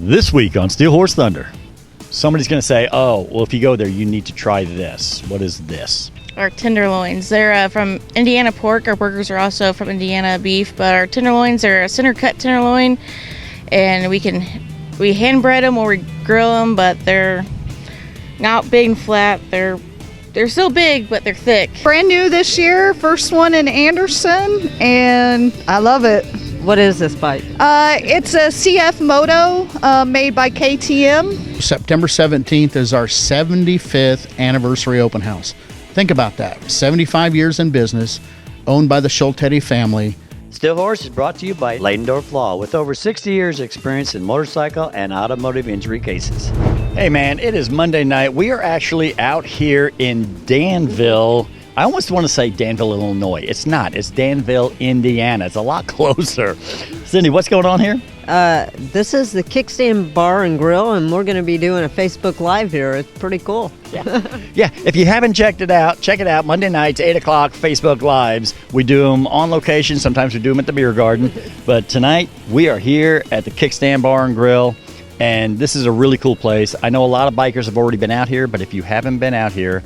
This week on Steel Horse Thunder, somebody's going to say, oh, well, if you go there, you need to try this. What is this? Our tenderloins. They're from Indiana pork. Our burgers are also from Indiana beef, but our tenderloins are a center cut tenderloin, and we hand bread them or we grill them, but they're not big and flat. They're still big, but they're thick. Brand new this year, first one in Anderson, and I love it. What is this bite? It's a CFMOTO made by KTM. September 17th is our 75th anniversary open house. Think about that. 75 years in business, owned by the Schultetti family. Steel Horse is brought to you by Leidendorf Law, with over 60 years experience in motorcycle and automotive injury cases. Hey, man, it is Monday night. We are actually out here in Danville. I almost want to say Danville, Illinois. It's not. It's Danville, Indiana. It's a lot closer. Cindy, what's going on here? This is the Kickstand Bar and Grill, and we're going to be doing a Facebook Live here. It's pretty cool. Yeah, if you haven't checked it out, check it out. Monday nights, 8 o'clock, Facebook Lives. We do them on location. Sometimes we do them at the beer garden. But tonight, we are here at the Kickstand Bar and Grill, and this is a really cool place. I know a lot of bikers have already been out here, but if you haven't been out here,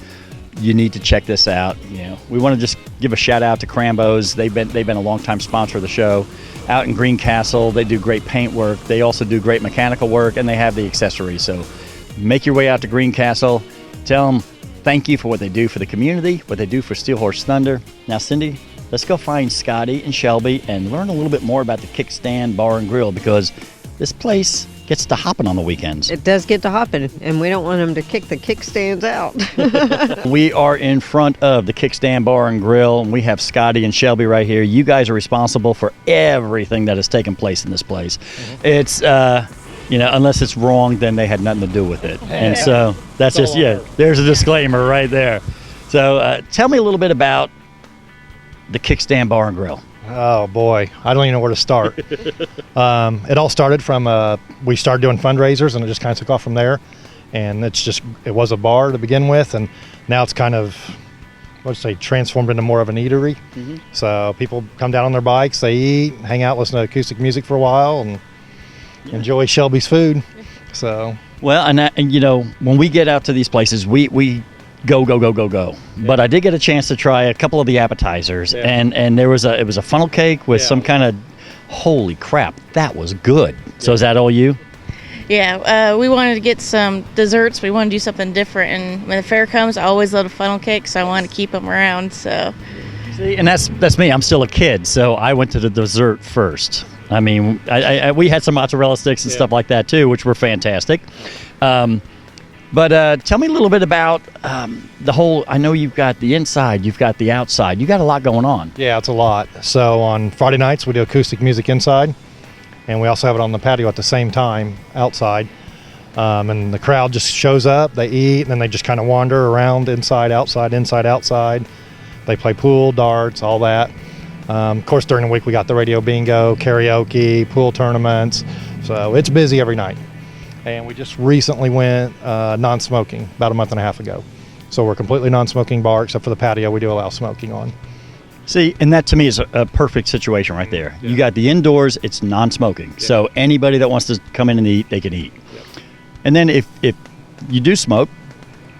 you need to check this out. You know, we want to just give a shout out to Crambo's. They've been a longtime sponsor of the show. Out in Greencastle, they do great paint work. They also do great mechanical work, and they have the accessories. So make your way out to Greencastle. Tell them thank you for what they do for the community, what they do for Steel Horse Thunder. Now, Cindy, let's go find Scotty and Shelby and learn a little bit more about the Kickstand Bar and Grill, because this place gets to hopping on the weekends. It does get to hopping, and we don't want them to kick the kickstands out. We are in front of the Kickstand Bar and Grill, and we have Scotty and Shelby right here. You guys are responsible for everything that has taken place in this place. It's, unless it's wrong, then they had nothing to do with it. And so that's just, there's a disclaimer right there. So tell me a little bit about the Kickstand Bar and Grill. Oh boy, I don't even know where to start. It all started from we started doing fundraisers, and it just kind of took off from there. And it was a bar to begin with, and now it's kind of, transformed into more of an eatery. Mm-hmm. So people come down on their bikes, they eat, hang out, listen to acoustic music for a while, and enjoy Shelby's food. So well, and when we get out to these places, we go. Yeah. But I did get a chance to try a couple of the appetizers, and it was a funnel cake with some kind of, holy crap, that was good. So is that all you? Yeah, we wanted to get some desserts. We want to do something different, and when the fair comes, I always love a funnel cake, so I want to keep them around. So see, and that's me. I'm still a kid, so I went to the dessert first. I mean, we had some mozzarella sticks and stuff like that too, which were fantastic. But tell me a little bit about the whole, I know you've got the inside, you've got the outside. You got a lot going on. Yeah, it's a lot. So on Friday nights, we do acoustic music inside, and we also have it on the patio at the same time outside. And the crowd just shows up, they eat, and then they just kind of wander around inside, outside. They play pool, darts, all that. Of course, during the week, we got the radio bingo, karaoke, pool tournaments. So it's busy every night. And we just recently went non-smoking about a month and a half ago. So we're a completely non-smoking bar, except for the patio we do allow smoking on. See, and that to me is a perfect situation right there. Yeah. You got the indoors, it's non-smoking. Yeah. So anybody that wants to come in and eat, they can eat. Yeah. And then if you do smoke,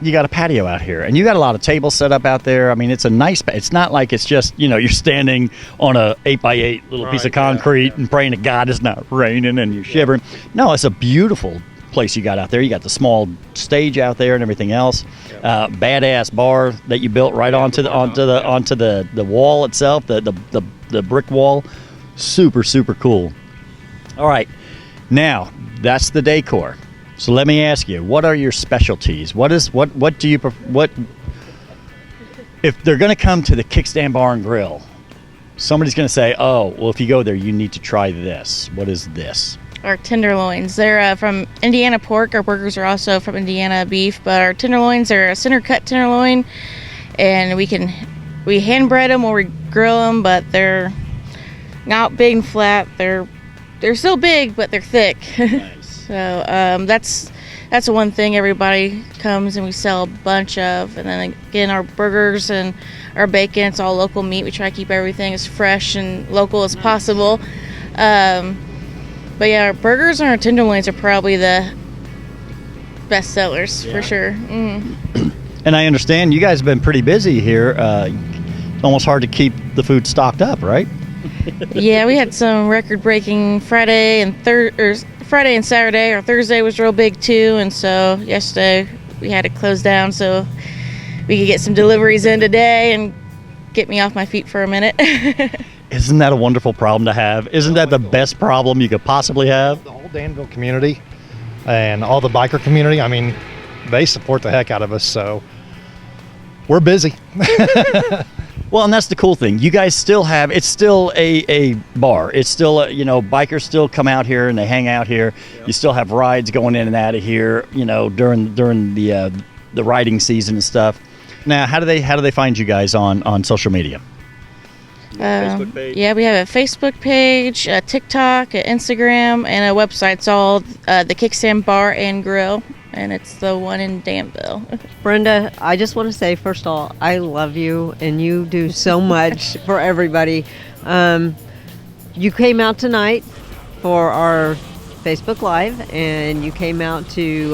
you got a patio out here. And you got a lot of tables set up out there. I mean, it's a nice, it's not like it's just, you're standing on a 8x8 little piece of concrete and praying to God it's not raining and you're shivering. No, it's a beautiful place you got out there. You got the small stage out there and everything else. Badass bar that you built right onto the wall itself, the brick wall. Super cool. All right, now that's the decor. So let me ask you, what are your specialties? What do you what if they're going to come to the Kickstand Bar and Grill? Somebody's going to say, oh, well, if you go there, you need to try this. What is this? Our tenderloins. They're from Indiana pork. Our burgers are also from Indiana beef, but our tenderloins are a center cut tenderloin, and we hand bread them or we grill them, but they're not big and flat. They're still big, but they're thick. Nice. So that's the one thing everybody comes and we sell a bunch of. And then again, our burgers and our bacon, it's all local meat. We try to keep everything as fresh and local as possible. But yeah, our burgers and our tenderloins are probably the best sellers for sure. And I understand you guys have been pretty busy here. It's almost hard to keep the food stocked up, right? Yeah, we had some record-breaking Friday and Friday and Saturday. Our Thursday was real big too, and so yesterday we had to close down so we could get some deliveries in today and get me off my feet for a minute. Isn't that a wonderful problem to have? Isn't that the best problem you could possibly have? The whole Danville community and all the biker community, I mean, they support the heck out of us, so we're busy. Well, and that's the cool thing. You guys still have, it's still a bar. It's still, bikers still come out here and they hang out here. Yep. You still have rides going in and out of here, during the riding season and stuff. Now, how do they find you guys on social media? Facebook page? Yeah, we have a Facebook page, a TikTok, an Instagram, and a website. It's all the Kickstand Bar and Grill, and it's the one in Danville. Brenda, I just want to say, first of all, I love you, and you do so much for everybody. You came out tonight for our Facebook Live, and you came out to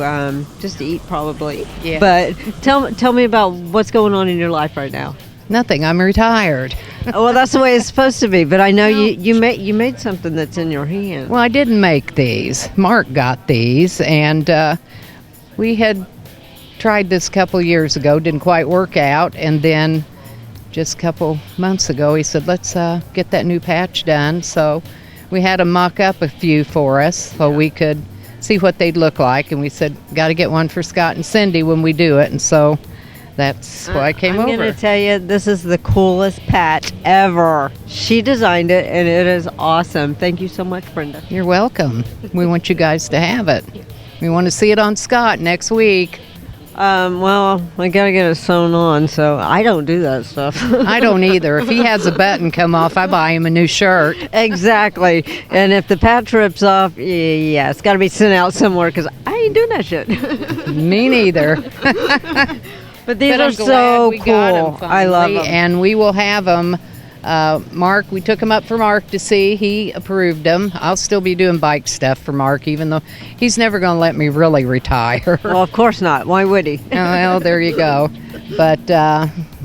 just to eat, probably. Yeah. But tell me about what's going on in your life right now. Nothing. I'm retired. Well, that's the way it's supposed to be. But I know you made something that's in your hand. Well, I didn't make these. Mark got these, and we had tried this a couple years ago. Didn't quite work out, and then just a couple months ago, he said, "Let's get that new patch done." So we had him mock up a few for us so we could see what they'd look like, and we said, "Got to get one for Scott and Cindy when we do it," and so. That's why I came over. I'm going to tell you, this is the coolest patch ever. She designed it, and it is awesome. Thank you so much, Brenda. You're welcome. We want you guys to have it. We want to see it on Scott next week. Well, I got to get it sewn on, so I don't do that stuff. I don't either. If he has a button come off, I buy him a new shirt. Exactly. And if the patch rips off, yeah, it's got to be sent out somewhere because I ain't doing that shit. Me neither. But these are so cool. I love them. And we will have them. Mark, we took them up for Mark to see. He approved them. I'll still be doing bike stuff for Mark, even though he's never going to let me really retire. Well, of course not. Why would he? Well, there you go. But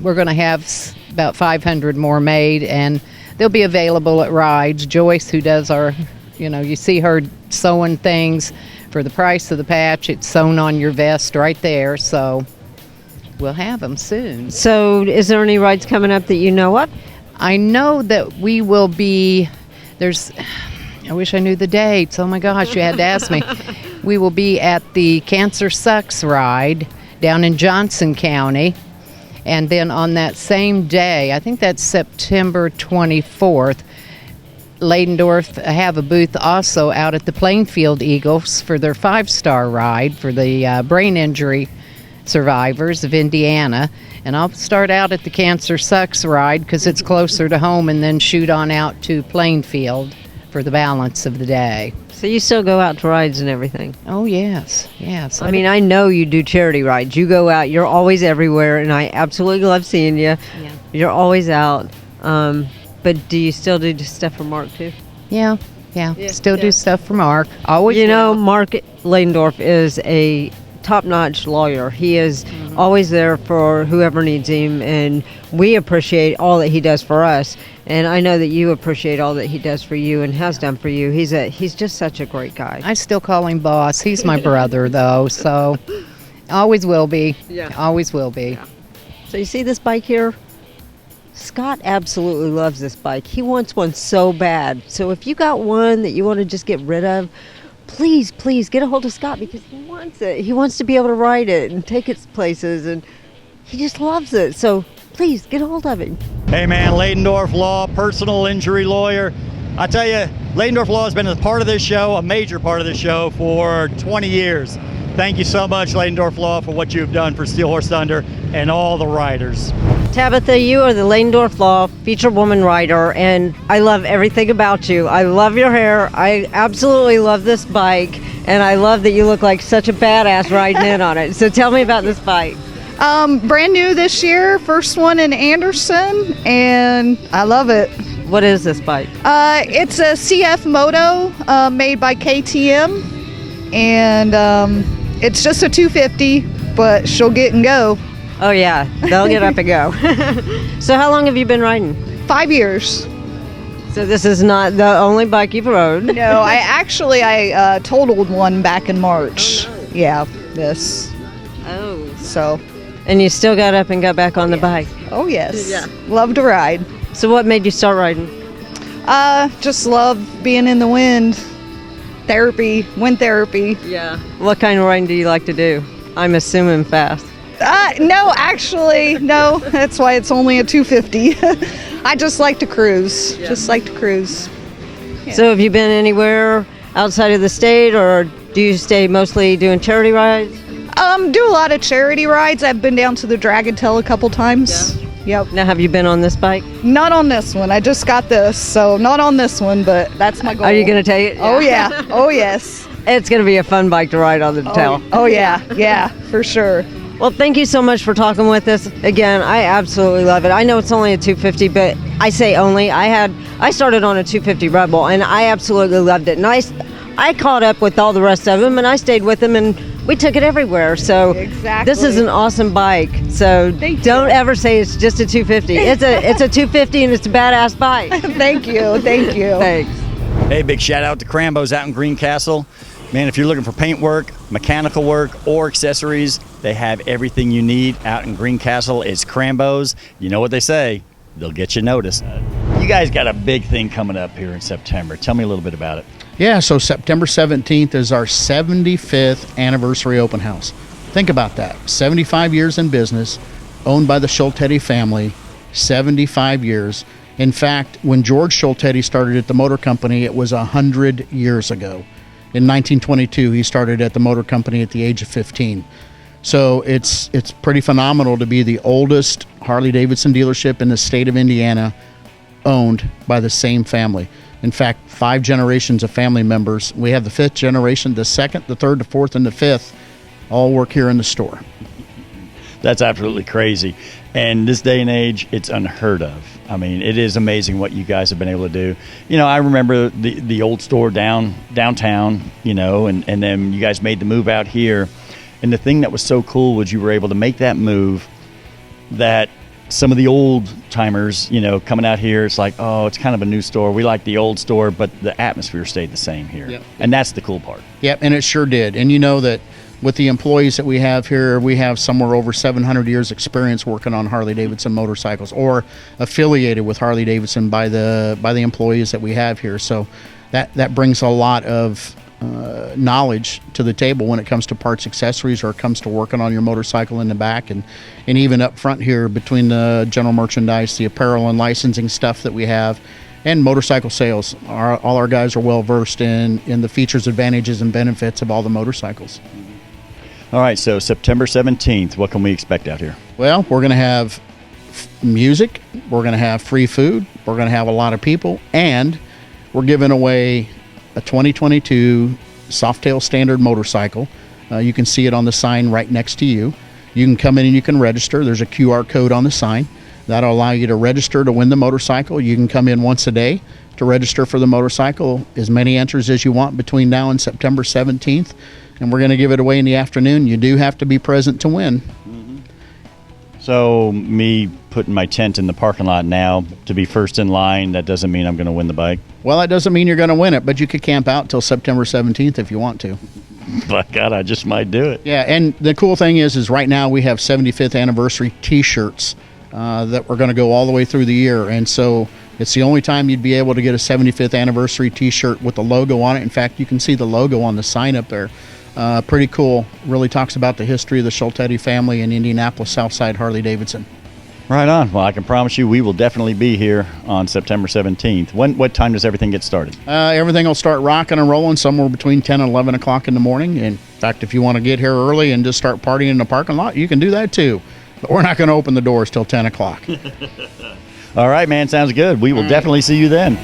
we're going to have about 500 more made, and they'll be available at rides. Joyce, who does our, you see her sewing things for the price of the patch. It's sewn on your vest right there, so we'll have them soon. So is there any rides coming up that you know of? I know that we will be, I wish I knew the dates. Oh my gosh, you had to ask me. We will be at the Cancer Sucks ride down in Johnson County. And then on that same day, I think that's September 24th, Leidendorf have a booth also out at the Plainfield Eagles for their 5-star ride for the brain injury survivors of Indiana. And I'll start out at the Cancer Sucks ride because it's closer to home, and then shoot on out to Plainfield for the balance of the day. So you still go out to rides and everything? Oh, yes. I mean, I know you do charity rides. You go out. You're always everywhere, and I absolutely love seeing you. Yeah. You're always out. But do you still do stuff for Mark, too? Yeah. Still do stuff for Mark. Always. Mark Leidendorf is a top-notch lawyer. He is always there for whoever needs him, and we appreciate all that he does for us. And I know that you appreciate all that he does for you and has done for you. He's just such a great guy. I still call him boss. He's my brother, though, so always will be. Yeah. Always will be. Yeah. So you see this bike here? Scott absolutely loves this bike. He wants one so bad. So if you got one that you want to just get rid of, please get a hold of Scott, because he wants it. He wants to be able to ride it and take it places, and he just loves it. So please get a hold of him. Hey man, Leidendorf Law, personal injury lawyer. I tell you, Leidendorf Law has been a part of this show, a major part of this show for 20 years. Thank you so much, Leidendorf Law, for what you've done for Steel Horse Thunder and all the riders. Tabitha, you are the Leidendorf Law feature woman rider, and I love everything about you. I love your hair. I absolutely love this bike, and I love that you look like such a badass riding in on it. So tell me about this bike. Brand new this year, first one in Anderson, and I love it. What is this bike? It's a CFMOTO made by KTM, and it's just a 250, but she'll get and go. Oh yeah, they'll get up and go. So how long have you been riding? 5 years. So this is not the only bike you've rode. No, I totaled one back in March. Yeah, this. Oh. So. And you still got up and got back on the bike. Oh yes. Yeah. Love to ride. So what made you start riding? Just love being in the wind. Wind therapy. Yeah. What kind of riding do you like to do? I'm assuming fast. No, actually, no. That's why it's only a 250. I just like to cruise. Yeah. Just like to cruise. Yeah. So have you been anywhere outside of the state, or do you stay mostly doing charity rides? Do a lot of charity rides. I've been down to the Dragon Tail a couple times. Yeah. Yep. Now, have you been on this bike? Not on this one. I just got this, so not on this one, but that's my goal. Are you going to take it? Oh, yeah. Oh, yes. It's going to be a fun bike to ride on the tail. Oh, yeah. Yeah, for sure. Well, thank you so much for talking with us. Again, I absolutely love it. I know it's only a 250, but I say only. I started on a 250 Rebel, and I absolutely loved it. And I caught up with all the rest of them, and I stayed with them, and we took it everywhere. So exactly. This is an awesome bike. So don't ever say it's just a 250. It's a 250, and it's a badass bike. Thank you. Thank you. Thanks. Hey, big shout out to Crambo's out in Greencastle. Man, if you're looking for paint work, mechanical work, or accessories, they have everything you need out in Greencastle. It's Crambo's. You know what they say, they'll get you noticed. You guys got a big thing coming up here in September. Tell me a little bit about it. Yeah, so September 17th is our 75th anniversary open house. Think about that. 75 years in business, owned by the Schultetti family, 75 years. In fact, when George Schultetti started at the motor company, it was 100 years ago. In 1922, he started at the motor company at the age of 15. So it's pretty phenomenal to be the oldest Harley-Davidson dealership in the state of Indiana, owned by the same family. In fact, 5 generations of family members. We have the 5th generation, the 2nd, the 3rd, the 4th, and the 5th all work here in the store. That's absolutely crazy. And this day and age, it's unheard of. I mean, it is amazing what you guys have been able to do. You know, I remember the old store downtown, you know, and then you guys made the move out here. And the thing that was so cool was you were able to make that move that some of the old timers, you know, coming out here, it's like, oh, it's kind of a new store. We like the old store, but the atmosphere stayed the same here. Yep. And that's the cool part. Yep, and it sure did. And you know that with the employees that we have here, we have somewhere over 700 years experience working on Harley-Davidson motorcycles, or affiliated with Harley-Davidson by the employees that we have here. So that brings a lot of knowledge to the table when it comes to parts, accessories, or it comes to working on your motorcycle in the back, and even up front here between the general merchandise, the apparel and licensing stuff that we have, and motorcycle sales. All our guys are well versed in the features, advantages, and benefits of all the motorcycles. All right, so September 17th, what can we expect out here? Well, we're going to have music, we're going to have free food, we're going to have a lot of people, and we're giving away a 2022 Softail Standard motorcycle. You can see it on the sign right next to you. You can come in and you can register. There's a QR code on the sign. That'll allow you to register to win the motorcycle. You can come in once a day to register for the motorcycle, as many entries as you want between now and September 17th. And we're going to give it away in the afternoon. You do have to be present to win. Mm-hmm. So me putting my tent in the parking lot now to be first in line, that doesn't mean I'm going to win the bike? Well, that doesn't mean you're going to win it, but you could camp out till September 17th if you want to. By God, I just might do it. Yeah, and the cool thing is right now we have 75th anniversary T-shirts that we're going to go all the way through the year. And so it's the only time you'd be able to get a 75th anniversary T-shirt with the logo on it. In fact, you can see the logo on the sign up there. Pretty cool. Really talks about the history of the Schultetti family in Indianapolis, Southside Harley Davidson. Right on. Well, I can promise you we will definitely be here on September 17th. What time does everything get started? Everything will start rocking and rolling somewhere between 10 and 11 o'clock in the morning. In fact, if you want to get here early and just start partying in the parking lot, you can do that too. But we're not going to open the doors till 10 o'clock. All right, man. Sounds good. We will definitely see you then.